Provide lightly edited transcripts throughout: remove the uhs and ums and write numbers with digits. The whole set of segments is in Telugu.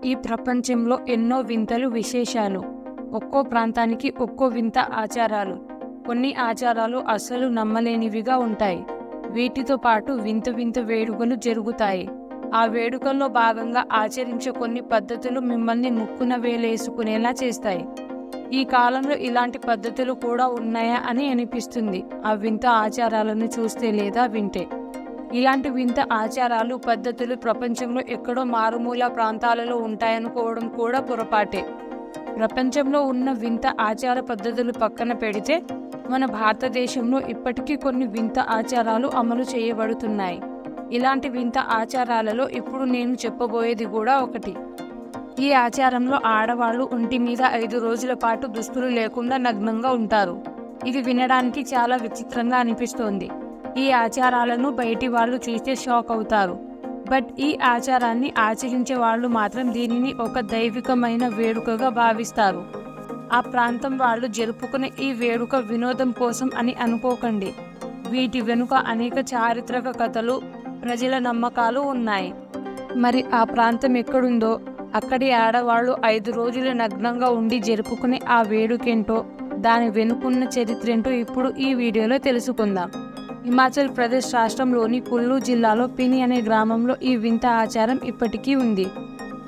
ఈ ప్రపంచంలో ఎన్నో వింతలు విశేషాలు. ఒక్కో ప్రాంతానికి ఒక్కో వింత ఆచారాలు. కొన్ని ఆచారాలు అస్సలు నమ్మలేనివిగా ఉంటాయి. వీటితో పాటు వింత వింత వేడుకలు జరుగుతాయి. ఆ వేడుకల్లో భాగంగా ఆచరించే కొన్ని పద్ధతులు మిమ్మల్ని ముక్కున వేలేసుకునేలా చేస్తాయి. ఈ కాలంలో ఇలాంటి పద్ధతులు కూడా ఉన్నాయా అని అనిపిస్తుంది ఆ వింత ఆచారాలను చూస్తే లేదా వింటే. ఇలాంటి వింత ఆచారాలు, పద్ధతులు ప్రపంచంలో ఎక్కడో మారుమూల ప్రాంతాలలో ఉంటాయనుకోవడం కూడా పొరపాటే. ప్రపంచంలో ఉన్న వింత ఆచార పద్ధతులు పక్కన పెడితే మన భారతదేశంలో ఇప్పటికీ కొన్ని వింత ఆచారాలు అమలు చేయబడుతున్నాయి. ఇలాంటి వింత ఆచారాలలో ఇప్పుడు నేను చెప్పబోయేది కూడా ఒకటి. ఈ ఆచారంలో ఆడవాళ్ళు ఒంటి మీద 5 రోజుల పాటు దుస్తులు లేకుండా నగ్నంగా ఉంటారు. ఇది వినడానికి చాలా విచిత్రంగా అనిపిస్తోంది. ఈ ఆచారాలను బయటి వాళ్ళు చూస్తే షాక్ అవుతారు. బట్ ఈ ఆచారాన్ని ఆచరించే వాళ్ళు మాత్రం దీనిని ఒక దైవికమైన వేడుకగా భావిస్తారు. ఆ ప్రాంతం వాళ్ళు జరుపుకునే ఈ వేడుక వినోదం కోసం అని అనుకోకండి. వీటి వెనుక అనేక చారిత్రక కథలు, ప్రజల నమ్మకాలు ఉన్నాయి. మరి ఆ ప్రాంతం ఎక్కడుందో, అక్కడి ఆడవాళ్ళు 5 రోజులు నగ్నంగా ఉండి జరుపుకునే ఆ వేడుకేంటో, దాని వెనుకున్న చరిత్రేంటో ఇప్పుడు ఈ వీడియోలో తెలుసుకుందాం. హిమాచల్ ప్రదేశ్ రాష్ట్రంలోని కుల్లు జిల్లాలో పిని అనే గ్రామంలో ఈ వింత ఆచారం ఇప్పటికీ ఉంది.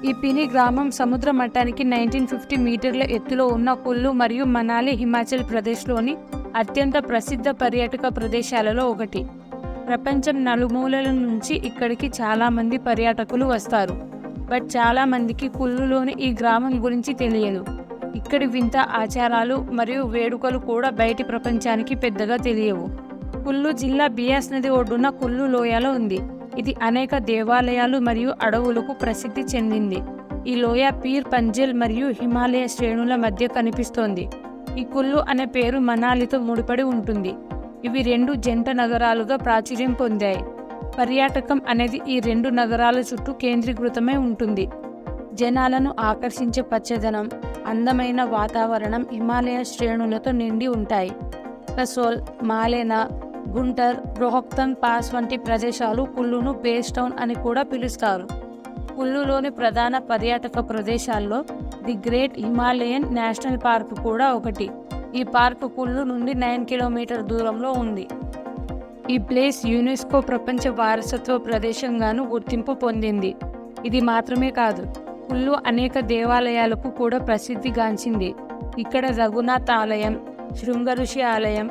ఈ పిని గ్రామం సముద్ర మట్టానికి 1950 మీటర్ల ఎత్తులో ఉన్న కుల్లు మరియు మనాలి హిమాచల్ ప్రదేశ్లోని అత్యంత ప్రసిద్ధ పర్యాటక ప్రదేశాలలో ఒకటి. ప్రపంచం నలుమూలల నుంచి ఇక్కడికి చాలామంది పర్యాటకులు వస్తారు. బట్ చాలామందికి కుల్లులోని ఈ గ్రామం గురించి తెలియదు. ఇక్కడి వింత ఆచారాలు మరియు వేడుకలు కూడా బయటి ప్రపంచానికి పెద్దగా తెలియవు. కుల్లు జిల్లా బియాస్ నది ఒడ్డున కుల్లు లోయలో ఉంది. ఇది అనేక దేవాలయాలు మరియు అడవులకు ప్రసిద్ధి చెందింది. ఈ లోయ పీర్ పంజల్ మరియు హిమాలయ శ్రేణుల మధ్య కనిపిస్తోంది. ఈ కుల్లు అనే పేరు మనాలితో ముడిపడి ఉంటుంది. ఇవి 2 జంట నగరాలుగా ప్రాచుర్యం పొందాయి. పర్యాటకం అనేది ఈ 2 నగరాల చుట్టూ కేంద్రీకృతమై ఉంటుంది. జనాలను ఆకర్షించే పచ్చదనం, అందమైన వాతావరణం హిమాలయ శ్రేణులతో నిండి ఉంటాయి. కసోల్, మాలేనా, గుంటర్, రోహ్తన్ పాస్ వంటి ప్రదేశాలు కుల్లును బేస్ టౌన్ అని కూడా పిలుస్తారు. కుల్లులోని ప్రధాన పర్యాటక ప్రదేశాల్లో the great Himalayan national park కూడా ఒకటి. ఈ పార్క్ కుల్లు నుండి 9 కిలోమీటర్ దూరంలో ఉంది. ఈ ప్లేస్ యునెస్కో ప్రపంచ వారసత్వ ప్రదేశంగాను గుర్తింపు పొందింది. ఇది మాత్రమే కాదు, కుల్లు అనేక దేవాలయాలకు కూడా ప్రసిద్ధిగాంచింది. ఇక్కడ రఘునాథ్ ఆలయం, శృంగ ఋషి ఆలయం,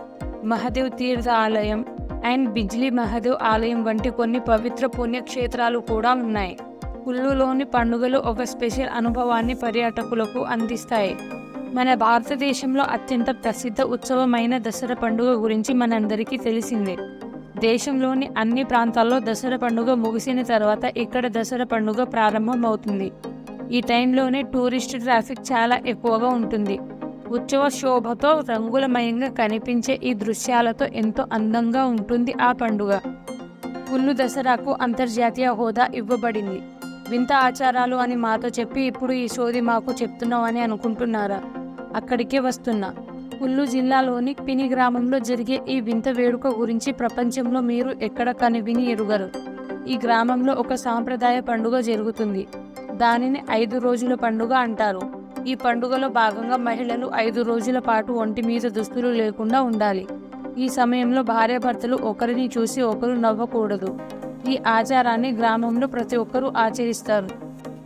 మహదేవ్ తీర్థ ఆలయం అండ్ బిజ్లీ మహదేవ్ ఆలయం వంటి కొన్ని పవిత్ర పుణ్యక్షేత్రాలు కూడా ఉన్నాయి. కుల్లులోని పండుగలు ఒక స్పెషల్ అనుభవాన్ని పర్యాటకులకు అందిస్తాయి. మన భారతదేశంలో అత్యంత ప్రసిద్ధ ఉత్సవమైన దసరా పండుగ గురించి మనందరికీ తెలిసిందే. దేశంలోని అన్ని ప్రాంతాల్లో దసరా పండుగ ముగిసిన తర్వాత ఇక్కడ దసరా పండుగ ప్రారంభమవుతుంది. ఈ టైంలోనే టూరిస్ట్ ట్రాఫిక్ చాలా ఎక్కువగా ఉంటుంది. ఉత్సవ శోభతో రంగులమయంగా కనిపించే ఈ దృశ్యాలతో ఎంతో అందంగా ఉంటుంది ఆ పండుగ. కుల్లు దసరాకు అంతర్జాతీయ హోదా ఇవ్వబడింది. వింత ఆచారాలు అని మాతో చెప్పి ఇప్పుడు ఈ సోది మాకు చెప్తున్నావు అని అనుకుంటున్నారా? అక్కడికే వస్తున్నా. కుల్లు జిల్లాలోని పిని గ్రామంలో జరిగే ఈ వింత వేడుక గురించి ప్రపంచంలో మీరు ఎక్కడ కనివిని ఎరుగరు. ఈ గ్రామంలో ఒక సాంప్రదాయ పండుగ జరుగుతుంది. దానిని 5 రోజుల పండుగ అంటారు. ఈ పండుగలో భాగంగా మహిళలు 5 రోజుల పాటు ఒంటి మీద దుస్తులు లేకుండా ఉండాలి. ఈ సమయంలో భార్యాభర్తలు ఒకరిని చూసి ఒకరు నవ్వకూడదు. ఈ ఆచారాన్ని గ్రామంలో ప్రతి ఒక్కరూ ఆచరిస్తారు.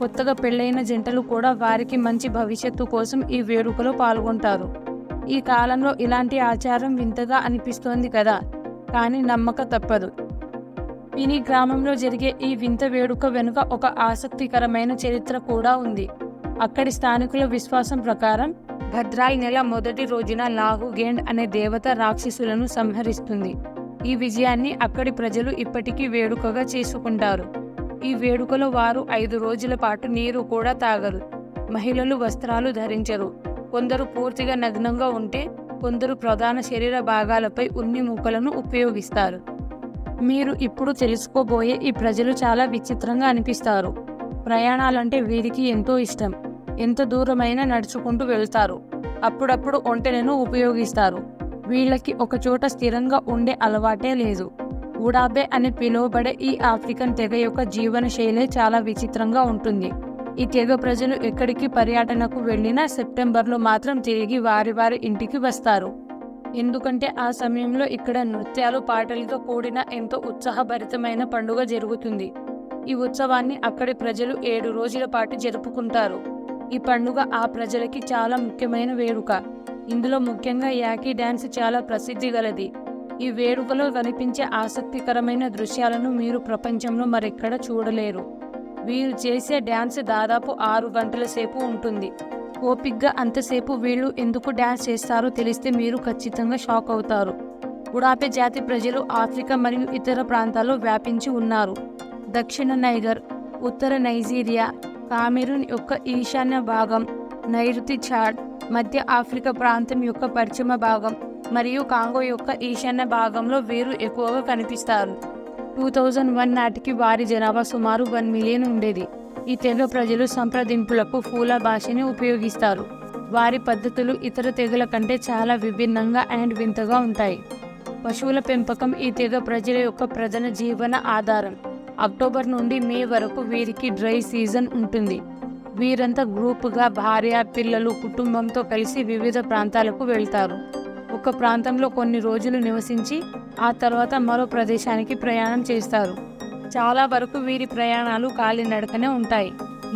కొత్తగా పెళ్ళైన జంటలు కూడా వారికి మంచి భవిష్యత్తు కోసం ఈ వేడుకలో పాల్గొంటారు. ఈ కాలంలో ఇలాంటి ఆచారం వింతగా అనిపిస్తోంది కదా, కానీ నమ్మక తప్పదు. పిని గ్రామంలో జరిగే ఈ వింత వేడుక వెనుక ఒక ఆసక్తికరమైన చరిత్ర కూడా ఉంది. అక్కడి స్థానికుల విశ్వాసం ప్రకారం భద్రాయి నెల మొదటి రోజున లాహు గేండ్ అనే దేవత రాక్షసులను సంహరిస్తుంది. ఈ విజయాన్ని అక్కడి ప్రజలు ఇప్పటికీ వేడుకగా చేసుకుంటారు. ఈ వేడుకలో వారు 5 రోజుల పాటు నీరు కూడా తాగరు. మహిళలు వస్త్రాలు ధరించరు. కొందరు పూర్తిగా నగ్నంగా ఉంటే, కొందరు ప్రధాన శరీర భాగాలపై ఉన్ని ముక్కలను ఉపయోగిస్తారు. మీరు ఇప్పుడు తెలుసుకోబోయే ఈ ప్రజలు చాలా విచిత్రంగా అనిపిస్తారు. ప్రయాణాలంటే వీరికి ఎంతో ఇష్టం. ఎంత దూరమైనా నడుచుకుంటూ వెళ్తారు. అప్పుడప్పుడు ఒంటెలను ఉపయోగిస్తారు. వీళ్ళకి ఒక చోట స్థిరంగా ఉండే అలవాటే లేదు. ఉడాబే అని పిలువబడే ఈ ఆఫ్రికన్ తెగ యొక్క జీవన శైలి చాలా విచిత్రంగా ఉంటుంది. ఈ తెగ ప్రజలు ఎక్కడికి పర్యటనకు వెళ్ళినా సెప్టెంబర్లో మాత్రం తిరిగి వారి వారి ఇంటికి వస్తారు. ఎందుకంటే ఆ సమయంలో ఇక్కడ నృత్యాలు పాటలతో కూడిన ఎంతో ఉత్సాహభరితమైన పండుగ జరుగుతుంది. ఈ ఉత్సవాన్ని అక్కడి ప్రజలు 7 రోజుల పాటు జరుపుకుంటారు. ఈ పండుగ ఆ ప్రజలకి చాలా ముఖ్యమైన వేడుక. ఇందులో ముఖ్యంగా యాకీ డ్యాన్స్ చాలా ప్రసిద్ధి గలది. ఈ వేడుకలో కనిపించే ఆసక్తికరమైన దృశ్యాలను మీరు ప్రపంచంలో మరెక్కడ చూడలేరు. వీరు చేసే డ్యాన్స్ దాదాపు 6 గంటల సేపు ఉంటుంది. ఓపిగ్గా అంతసేపు వీళ్ళు ఎందుకు డ్యాన్స్ చేస్తారో తెలిస్తే మీరు ఖచ్చితంగా షాక్ అవుతారు. ఉడాపే జాతి ప్రజలు ఆఫ్రికా మరియు ఇతర ప్రాంతాల్లో వ్యాపించి ఉన్నారు. దక్షిణ నైగర్, ఉత్తర నైజీరియా, కామెరూన్ యొక్క ఈశాన్య భాగం, నైరుతి చాడ్, మధ్య ఆఫ్రికా ప్రాంతం యొక్క పశ్చిమ భాగం మరియు కాంగో యొక్క ఈశాన్య భాగంలో వీరు ఎక్కువగా కనిపిస్తారు. 2001 నాటికి వారి జనాభా సుమారు 1 మిలియన్ ఉండేది. ఈ తెగ ప్రజలు సంప్రదింపులకు ఫూలా భాషని ఉపయోగిస్తారు. వారి పద్ధతులు ఇతర తెగల కంటే చాలా విభిన్నంగా అండ్ వింతగా ఉంటాయి. పశువుల పెంపకం ఈ తెగ ప్రజల యొక్క ప్రధాన జీవన ఆధారం. అక్టోబర్ నుండి మే వరకు వీరికి డ్రై సీజన్ ఉంటుంది. వీరంతా గ్రూపుగా భార్య, పిల్లలు, కుటుంబంతో కలిసి వివిధ ప్రాంతాలకు వెళ్తారు. ఒక ప్రాంతంలో కొన్ని రోజులు నివసించి ఆ తర్వాత మరో ప్రదేశానికి ప్రయాణం చేస్తారు. చాలా వరకు వీరి ప్రయాణాలు కాలినడకనే ఉంటాయి,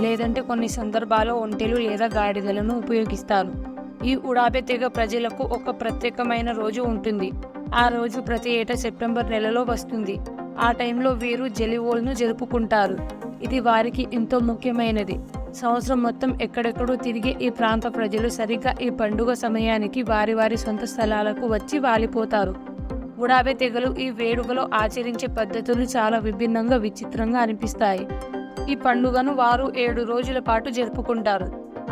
లేదంటే కొన్ని సందర్భాల్లో ఒంటెలు లేదా గాడిదలను ఉపయోగిస్తారు. ఈ ఉడాపే తెగ ప్రజలకు ఒక ప్రత్యేకమైన రోజు ఉంటుంది. ఆ రోజు ప్రతి ఏటా సెప్టెంబర్ నెలలో వస్తుంది. ఆ టైంలో వీరు జెలివోల్ను జరుపుకుంటారు. ఇది వారికి ఎంతో ముఖ్యమైనది. సంవత్సరం మొత్తం ఎక్కడెక్కడో తిరిగే ఈ ప్రాంత ప్రజలు సరిగ్గా ఈ పండుగ సమయానికి వారి వారి సొంత స్థలాలకు వచ్చి వాలిపోతారు. ఉడాపే తెగలు ఈ వేడుకలో ఆచరించే పద్ధతులు చాలా విభిన్నంగా, విచిత్రంగా అనిపిస్తాయి. ఈ పండుగను వారు 7 రోజుల పాటు జరుపుకుంటారు.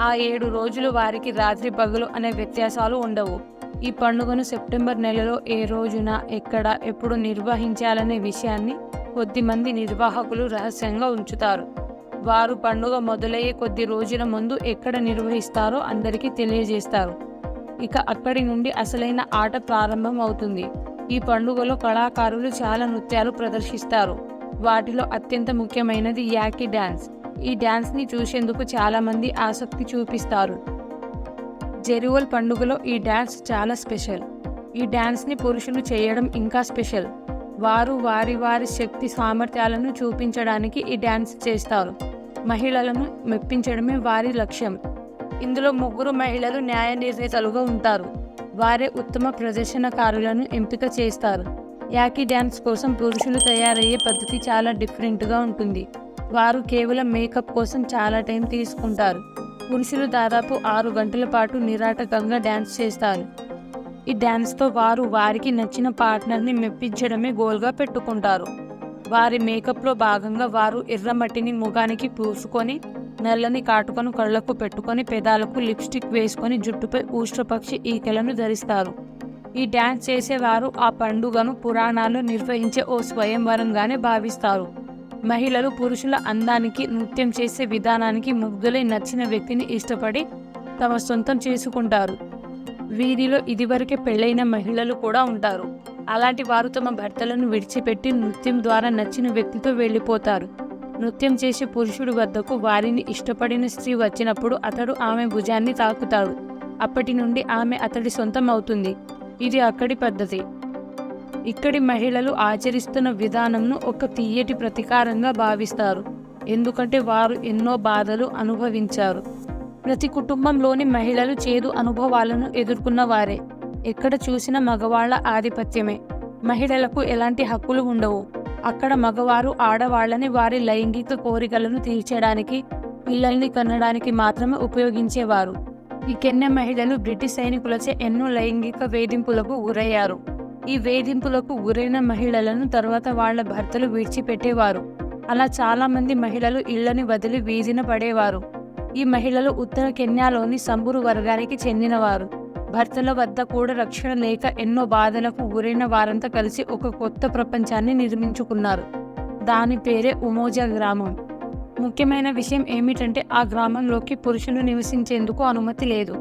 ఆ 7 రోజులు వారికి రాత్రి పగలు అనే వ్యత్యాసాలు ఉండవు. ఈ పండుగను సెప్టెంబర్ నెలలో ఏ రోజున, ఎక్కడ, ఎప్పుడు నిర్వహించాలనే విషయాన్ని కొద్దిమంది నిర్వాహకులు రహస్యంగా ఉంచుతారు. వారు పండుగ మొదలయ్యే కొద్ది రోజుల ముందు ఎక్కడ నిర్వహిస్తారో అందరికీ తెలియజేస్తారు. ఇక అక్కడి నుండి అసలైన ఆట ప్రారంభం అవుతుంది. ఈ పండుగలో కళాకారులు చాలా నృత్యాలు ప్రదర్శిస్తారు. వాటిలో అత్యంత ముఖ్యమైనది యాకీ డ్యాన్స్. ఈ డ్యాన్స్ని చూసేందుకు చాలామంది ఆసక్తి చూపిస్తారు. జెరివోల్ పండుగలో ఈ డ్యాన్స్ చాలా స్పెషల్. ఈ డ్యాన్స్ని పురుషులు చేయడం ఇంకా స్పెషల్. వారు వారి వారి శక్తి సామర్థ్యాలను చూపించడానికి ఈ డ్యాన్స్ చేస్తారు. మహిళలను మెప్పించడమే వారి లక్ష్యం. ఇందులో 3 మహిళలు న్యాయ నిర్ణేతలుగా ఉంటారు. వారే ఉత్తమ ప్రదర్శనకారులను ఎంపిక చేస్తారు. యాకీ డ్యాన్స్ కోసం పురుషులు తయారయ్యే పద్ధతి చాలా డిఫరెంట్గా ఉంటుంది. వారు కేవలం మేకప్ కోసం చాలా టైం తీసుకుంటారు. పురుషులు దాదాపు 6 గంటల పాటు నిరాటకంగా డ్యాన్స్ చేస్తారు. ఈ డ్యాన్స్తో వారు వారికి నచ్చిన పార్ట్నర్ని మెప్పించడమే గోల్గా పెట్టుకుంటారు. వారి మేకప్లో భాగంగా వారు ఎర్రమట్టిని ముఖానికి పూసుకొని, నల్లని కాటుకను కళ్లకు పెట్టుకొని, పెదాలకు లిప్స్టిక్ వేసుకొని, జుట్టుపై ఉష్ట్రపక్షి ఈకలను ధరిస్తారు. ఈ డ్యాన్స్ చేసేవారు ఆ పండుగను పురాణాల్లో నిర్వహించే ఓ స్వయంవరంగానే భావిస్తారు. మహిళలు పురుషుల అందానికి, నృత్యం చేసే విధానానికి ముగ్ధులై నచ్చిన వ్యక్తిని ఇష్టపడి తమ సొంతం చేసుకుంటారు. వీరిలో ఇదివరకే పెళ్ళైన మహిళలు కూడా ఉంటారు. అలాంటి వారు తమ భర్తలను విడిచిపెట్టి నృత్యం ద్వారా నచ్చిన వ్యక్తితో వెళ్ళిపోతారు. నృత్యం చేసే పురుషుడి వద్దకు వారిని ఇష్టపడిన స్త్రీ వచ్చినప్పుడు అతడు ఆమె భుజాన్ని తాకుతాడు. అప్పటి నుండి ఆమె అతడి సొంతం అవుతుంది. ఇది అక్కడి పద్ధతి. ఇక్కడి మహిళలు ఆచరిస్తున్న విధానంను ఒక తీయటి ప్రతీకారంగా భావిస్తారు. ఎందుకంటే వారు ఎన్నో బాధలు అనుభవించారు. ప్రతి కుటుంబంలోని మహిళలు చేదు అనుభవాలను ఎదుర్కొన్న వారే. ఎక్కడ చూసినా మగవాళ్ల ఆధిపత్యమే. మహిళలకు ఎలాంటి హక్కులు ఉండవు. అక్కడ మగవారు ఆడవాళ్లని వారి లైంగిక కోరికలను తీర్చడానికి, పిల్లల్ని కనడానికి మాత్రమే ఉపయోగించేవారు. ఈ కెన్యా మహిళలు బ్రిటిష్ సైనికులచే ఎన్నో లైంగిక వేధింపులకు గురయ్యారు. ఈ వేధింపులకు గురైన మహిళలను తర్వాత వాళ్ల భర్తలు విడిచిపెట్టేవారు. అలా చాలామంది మహిళలు ఇళ్లని వదిలి వీధిన పడేవారు. ఈ మహిళలు ఉత్తర కెన్యాలోని సంబూరు వర్గానికి చెందినవారు. భర్తల వద్ద కూడా రక్షణ లేక ఎన్నో బాధలకు గురైన వారంతా కలిసి ఒక కొత్త ప్రపంచాన్ని నిర్మించుకున్నారు. దాని పేరే ఉమోజా గ్రామం. ముఖ్యమైన విషయం ఏమిటంటే ఆ గ్రామంలోకి పురుషులు నివసించేందుకు అనుమతి లేదు.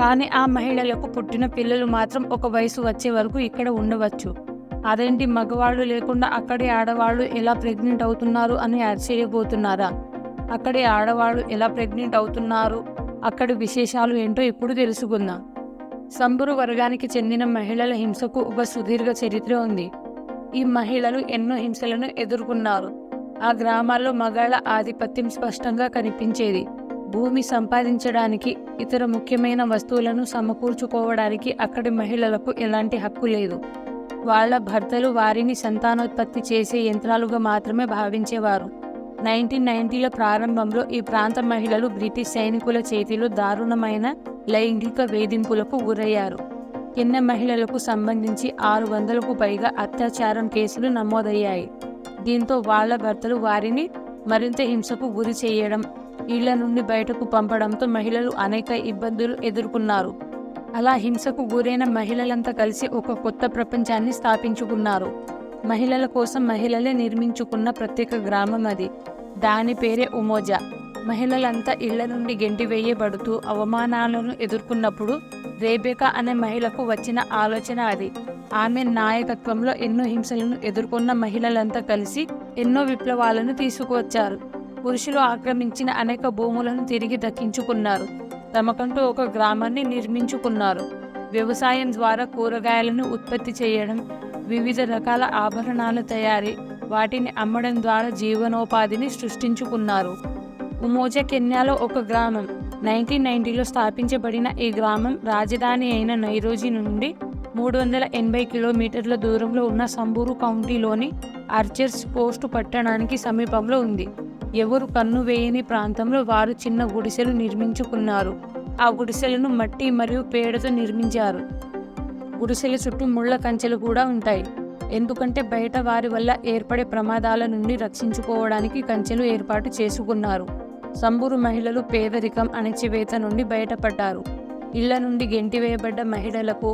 కానీ ఆ మహిళలకు పుట్టిన పిల్లలు మాత్రం ఒక వయసు వచ్చే వరకు ఇక్కడ ఉండవచ్చు. అదేంటి, మగవాళ్ళు లేకుండా అక్కడి ఆడవాళ్లు ఎలా ప్రెగ్నెంట్ అవుతున్నారు అని ఆశ్చర్యపోతున్నారా? అక్కడి ఆడవాళ్ళు ఎలా ప్రెగ్నెంట్ అవుతున్నారు, అక్కడి విశేషాలు ఏంటో ఇప్పుడు తెలుసుకుందాం. సంబూరు వర్గానికి చెందిన మహిళల హింసకు ఒక సుదీర్ఘ చరిత్ర ఉంది. ఈ మహిళలు ఎన్నో హింసలను ఎదుర్కొన్నారు. ఆ గ్రామాల్లో మగాళ్ల ఆధిపత్యం స్పష్టంగా కనిపించేది. భూమి సంపాదించడానికి, ఇతర ముఖ్యమైన వస్తువులను సమకూర్చుకోవడానికి అక్కడి మహిళలకు ఎలాంటి హక్కు లేదు. వాళ్ళ భర్తలు వారిని సంతానోత్పత్తి చేసే యంత్రాలుగా మాత్రమే భావించేవారు. 1990ల ప్రారంభంలో ఈ ప్రాంత మహిళలు బ్రిటిష్ సైనికుల చేతిలో దారుణమైన లైంగిక వేధింపులకు గురయ్యారు. కింద మహిళలకు సంబంధించి 600కు పైగా అత్యాచారం కేసులు నమోదయ్యాయి. దీంతో వాళ్ళ భర్తలు వారిని మరింత హింసకు గురి చేయడం, ఇళ్ల నుండి బయటకు పంపడంతో మహిళలు అనేక ఇబ్బందులు ఎదుర్కొన్నారు. అలా హింసకు గురైన మహిళలంతా కలిసి ఒక కొత్త ప్రపంచాన్ని స్థాపించుకున్నారు. మహిళల కోసం మహిళలే నిర్మించుకున్న ప్రత్యేక గ్రామం అది. దాని పేరే ఉమోజా. మహిళలంతా ఇళ్ల నుండి గెంటివేయబడుతూ అవమానాలను ఎదుర్కొన్నప్పుడు రేబేకా అనే మహిళకు వచ్చిన ఆలోచన అది. ఆమె నాయకత్వంలో ఎన్నో హింసలను ఎదుర్కొన్న మహిళలంతా కలిసి ఎన్నో విప్లవాలను తీసుకువచ్చారు. పురుషులు ఆక్రమించిన అనేక భూములను తిరిగి దక్కించుకున్నారు. తమకంటూ ఒక గ్రామాన్ని నిర్మించుకున్నారు. వ్యవసాయం ద్వారా కూరగాయలను ఉత్పత్తి చేయడం, వివిధ రకాల ఆభరణాల తయారీ, వాటిని అమ్మడం ద్వారా జీవనోపాధిని సృష్టించుకున్నారు. ఉమోజా కెన్యాలో ఒక గ్రామం. 1990లో స్థాపించబడిన ఈ గ్రామం రాజధాని అయిన నైరోబీ నుండి 380 కిలోమీటర్ల దూరంలో ఉన్న సంబూరు కౌంటీలోని ఆర్చర్స్ పోస్ట్ పట్టణానికి సమీపంలో ఉంది. ఎవరు కన్ను వేయని ప్రాంతంలో వారు చిన్న గుడిసెలు నిర్మించుకున్నారు. ఆ గుడిసెలను మట్టి మరియు పేడతో నిర్మించారు. గుడిసెల చుట్టూ ముళ్ళ కంచెలు కూడా ఉంటాయి. ఎందుకంటే బయట వారి వల్ల ఏర్పడే ప్రమాదాల నుండి రక్షించుకోవడానికి కంచెలు ఏర్పాటు చేసుకున్నారు. సంబూరు మహిళలు పేదరికం, అణచివేత నుండి బయటపడ్డారు. ఇళ్ల నుండి గెంటివేయబడ్డ మహిళలకు,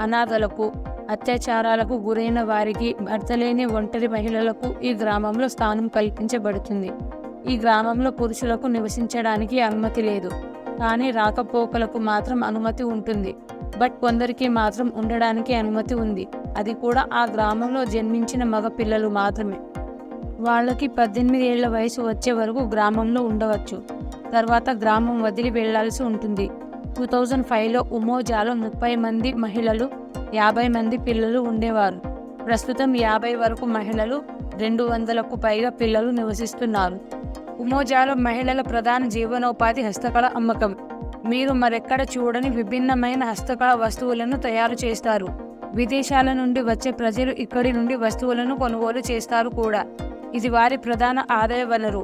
అనాథలకు, అత్యాచారాలకు గురైన వారికి, భర్తలేని ఒంటరి మహిళలకు ఈ గ్రామంలో స్థానం కల్పించబడుతుంది. ఈ గ్రామంలో పురుషులకు నివసించడానికి అనుమతి లేదు, కానీ రాకపోకలకు మాత్రం అనుమతి ఉంటుంది. బట్ కొందరికి మాత్రం ఉండడానికి అనుమతి ఉంది. అది కూడా ఆ గ్రామంలో జన్మించిన మగ పిల్లలు మాత్రమే. వాళ్ళకి 18 ఏళ్ల వయసు వచ్చే వరకు గ్రామంలో ఉండవచ్చు. తర్వాత గ్రామం వదిలి వెళ్లాల్సి ఉంటుంది. 2005లో ఉమోజాలో 30 మంది మహిళలు, 50 మంది పిల్లలు ఉండేవారు. ప్రస్తుతం 50 వరకు మహిళలు, 200కు పైగా పిల్లలు నివసిస్తున్నారు. ఉమోజాలో మహిళల ప్రధాన జీవనోపాధి హస్తకళ అమ్మకం. మీరు మరెక్కడ చూడని విభిన్నమైన హస్తకళ వస్తువులను తయారు చేస్తారు. విదేశాల నుండి వచ్చే ప్రజలు ఇక్కడి నుండి వస్తువులను కొనుగోలు చేస్తారు కూడా. ఇది వారి ప్రధాన ఆదాయ వనరు.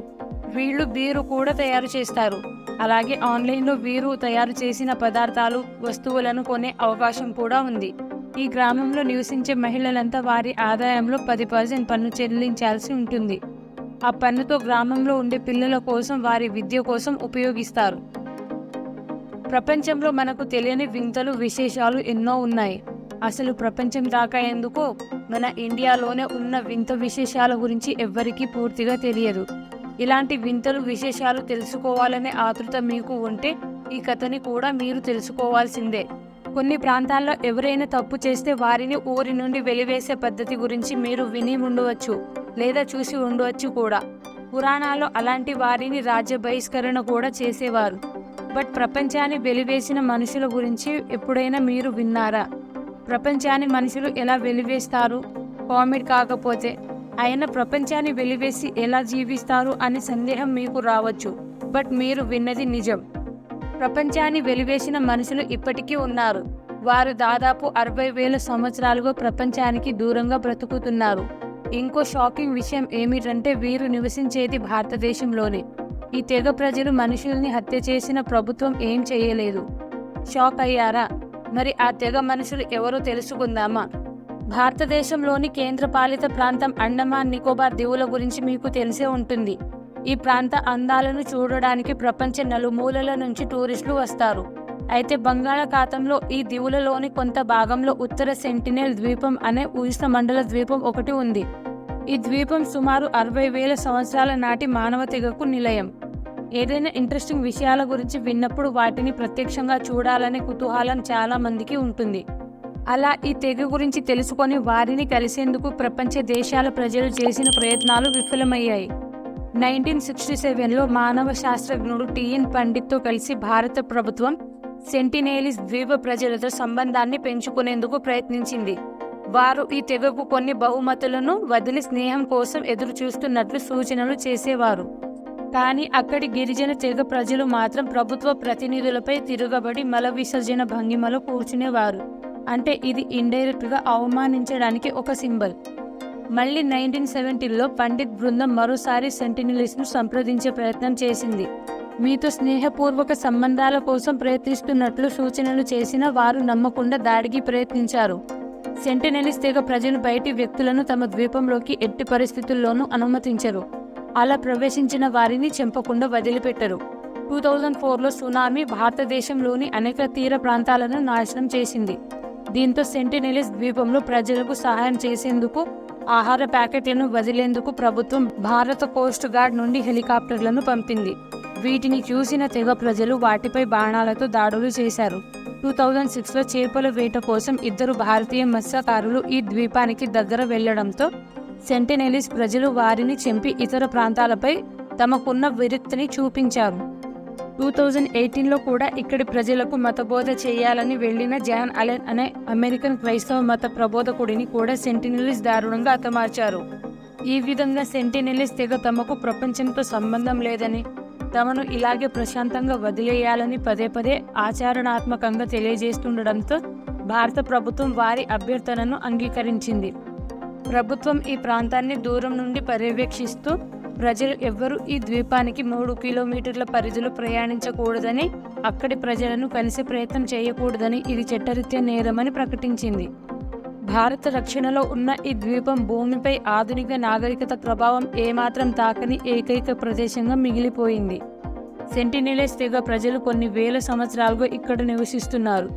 వీళ్ళు బీరు కూడా తయారు చేస్తారు. అలాగే ఆన్లైన్లో వీరు తయారు చేసిన పదార్థాలు, వస్తువులను కొనే అవకాశం కూడా ఉంది. ఈ గ్రామంలో నివసించే మహిళలంతా వారి ఆదాయంలో 10% పన్ను చెల్లించాల్సి ఉంటుంది. ఆ పన్నుతో గ్రామంలో ఉండే పిల్లల కోసం, వారి విద్య కోసం ఉపయోగిస్తారు. ప్రపంచంలో మనకు తెలియని వింతలు, విశేషాలు ఎన్నో ఉన్నాయి. అసలు ప్రపంచం దాకా ఎందుకో మన ఇండియాలోనే ఉన్న వింత విశేషాల గురించి ఎవ్వరికీ పూర్తిగా తెలియదు. ఇలాంటి వింతలు, విశేషాలు తెలుసుకోవాలనే ఆతృత మీకు ఉంటే ఈ కథని కూడా మీరు తెలుసుకోవాల్సిందే. కొన్ని ప్రాంతాల్లో ఎవరైనా తప్పు చేస్తే వారిని ఊరి నుండి వెలివేసే పద్ధతి గురించి మీరు విని ఉండవచ్చు, లేదా చూసి ఉండవచ్చు కూడా. పురాణాల్లో అలాంటి వారిని రాజ్య బహిష్కరణ కూడా చేసేవారు. బట్ ప్రపంచాన్ని వెలివేసిన మనుషుల గురించి ఎప్పుడైనా మీరు విన్నారా? ప్రపంచాన్ని మనుషులు ఎలా వెలివేస్తారు? కామెడీ కాకపోతే ఆయన ప్రపంచాన్ని వెలివేసి ఎలా జీవిస్తారు అనే సందేహం మీకు రావచ్చు. బట్ మీరు విన్నది నిజం. ప్రపంచాన్ని వెలివేసిన మనుషులు ఇప్పటికీ ఉన్నారు. వారు దాదాపు 60,000 సంవత్సరాలుగా ప్రపంచానికి దూరంగా బ్రతుకుతున్నారు. ఇంకో షాకింగ్ విషయం ఏమిటంటే వీరు నివసించేది భారతదేశంలోనే. ఈ తెగ ప్రజలు మనుషుల్ని హత్య చేసిన ప్రభుత్వం ఏం చేయలేదు. షాక్ అయ్యారా? మరి ఆ తెగ మనుషులు ఎవరో తెలుసుకుందామా? భారతదేశంలోని కేంద్రపాలిత ప్రాంతం అండమాన్ నికోబార్ దీవుల గురించి మీకు తెలిసే ఉంటుంది. ఈ ప్రాంత అందాలను చూడడానికి ప్రపంచ నలుమూలల నుంచి టూరిస్టులు వస్తారు. అయితే బంగాళాఖాతంలో ఈ దీవులలోని కొంత భాగంలో ఉత్తర సెంటినెల్ ద్వీపం అనే ఉష్ణమండల ద్వీపం ఒకటి ఉంది. ఈ ద్వీపం సుమారు 60,000 సంవత్సరాల నాటి మానవ తెగకు నిలయం. ఏదైనా ఇంట్రెస్టింగ్ విషయాల గురించి విన్నప్పుడు వాటిని ప్రత్యక్షంగా చూడాలనే కుతూహలం చాలా మందికి ఉంటుంది. అలా ఈ తెగ గురించి తెలుసుకొని వారిని కలిసేందుకు ప్రపంచ దేశాల ప్రజలు చేసిన ప్రయత్నాలు విఫలమయ్యాయి. 1967లో మానవ శాస్త్రజ్ఞుడు టిఎన్ పండిత్తో కలిసి భారత ప్రభుత్వం సెంటినేలీస్ ద్వీప ప్రజలతో సంబంధాన్ని పెంచుకునేందుకు ప్రయత్నించింది. వారు ఈ తెగకు కొన్ని బహుమతులను వదిలి స్నేహం కోసం ఎదురు చూస్తున్నట్లు సూచనలు చేసేవారు. కానీ అక్కడి గిరిజన తెగ ప్రజలు మాత్రం ప్రభుత్వ ప్రతినిధులపై తిరగబడి మల విసర్జన భంగిమలో కూర్చునేవారు. అంటే ఇది ఇండైరెక్ట్గా అవమానించడానికి ఒక సింబల్. మళ్ళీ 1970లో పండిత్ బృందం మరోసారి సెంటినెలీస్ను సంప్రదించే ప్రయత్నం చేసింది. మీతో స్నేహపూర్వక సంబంధాల కోసం ప్రయత్నిస్తున్నట్లు సూచనలు చేసినా వారు నమ్మకుండా దాడికి ప్రయత్నించారు. సెంటినెలీస్ తెగ ప్రజలు బయటి వ్యక్తులను తమ ద్వీపంలోకి ఎట్టి పరిస్థితుల్లోనూ అనుమతించరు. అలా ప్రవేశించిన వారిని చంపకుండా వదిలిపెట్టరు. 2004లో సునామీ భారతదేశంలోని అనేక తీర ప్రాంతాలను నాశనం చేసింది. దీంతో సెంటినెలీస్ ద్వీపంలో ప్రజలకు సహాయం చేసేందుకు ఆహార ప్యాకెట్లను వదిలేందుకు ప్రభుత్వం భారత కోస్ట్ గార్డ్ నుండి హెలికాప్టర్లను పంపింది. వీటిని చూసిన తెగ ప్రజలు వాటిపై బాణాలతో దాడులు చేశారు. 2006లో చేపల వేట కోసం 2 భారతీయ మత్స్యకారులు ఈ ద్వీపానికి దగ్గర వెళ్లడంతో సెంటినెలీస్ ప్రజలు వారిని చంపి ఇతర ప్రాంతాలపై తమకున్న విరక్తిని చూపించారు. 2018లో కూడా ఇక్కడి ప్రజలకు మతబోధ చేయాలని వెళ్లిన జాన్ అలెన్ అనే అమెరికన్ క్రైస్తవ మత ప్రబోధకుడిని కూడా సెంటినెలీస్ దారుణంగా హతమార్చారు. ఈ విధంగా సెంటినెలీస్ తెగ తమకు ప్రపంచంతో సంబంధం లేదని, తమను ఇలాగే ప్రశాంతంగా వదిలేయాలని పదే పదే ఆచరణాత్మకంగా తెలియజేస్తుండడంతో భారత ప్రభుత్వం వారి అభ్యర్థనను అంగీకరించింది. ప్రభుత్వం ఈ ప్రాంతాన్ని దూరం నుండి పర్యవేక్షిస్తూ ప్రజలు ఎవ్వరూ ఈ ద్వీపానికి 3 కిలోమీటర్ల పరిధిలో ప్రయాణించకూడదని, అక్కడి ప్రజలను కలిసే ప్రయత్నం చేయకూడదని, ఇది చట్టరీత్యా నేరమని ప్రకటించింది. భారత రక్షణలో ఉన్న ఈ ద్వీపం భూమిపై ఆధునిక నాగరికత ప్రభావం ఏమాత్రం తాకని ఏకైక ప్రదేశంగా మిగిలిపోయింది. సెంటినెలీస్ తెగ ప్రజలు కొన్ని వేల సంవత్సరాలుగా ఇక్కడ నివసిస్తున్నారు.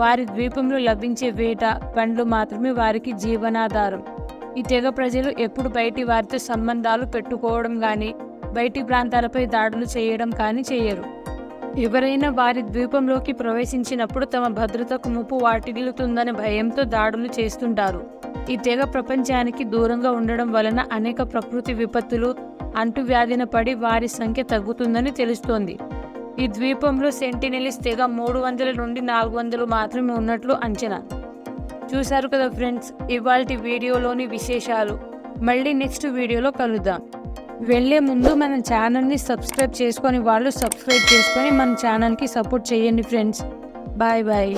వారి ద్వీపంలో లభించే వేట, పండ్లు మాత్రమే వారికి జీవనాధారం. ఈ తెగ ప్రజలు ఎప్పుడు బయటి వారితో సంబంధాలు పెట్టుకోవడం కానీ, బయటి ప్రాంతాలపై దాడులు చేయడం కానీ చేయరు. ఎవరైనా వారి ద్వీపంలోకి ప్రవేశించినప్పుడు తమ భద్రతకు ముప్పు వాటిల్లుతుందనే భయంతో దాడులు చేస్తుంటారు. ఈ తెగ ప్రపంచానికి దూరంగా ఉండడం వలన అనేక ప్రకృతి విపత్తులు అంటువ్యాధిన పడి వారి సంఖ్య తగ్గుతుందని తెలుస్తోంది. ఈ ద్వీపంలో సెంటినెలీస్ తెగ 300 నుండి 400 మాత్రమే ఉన్నట్లు అంచనా. చూశారు కదా ఫ్రెండ్స్, ఇవాల్టి వీడియోలోని విశేషాలు. మళ్ళీ నెక్స్ట్ వీడియోలో కలుద్దాం. వెళ్ళే ముందు మన ఛానల్ని సబ్స్క్రైబ్ చేసుకొని వాళ్ళు సబ్స్క్రైబ్ చేసుకొని మన ఛానల్కి సపోర్ట్ చేయండి ఫ్రెండ్స్. Bye bye.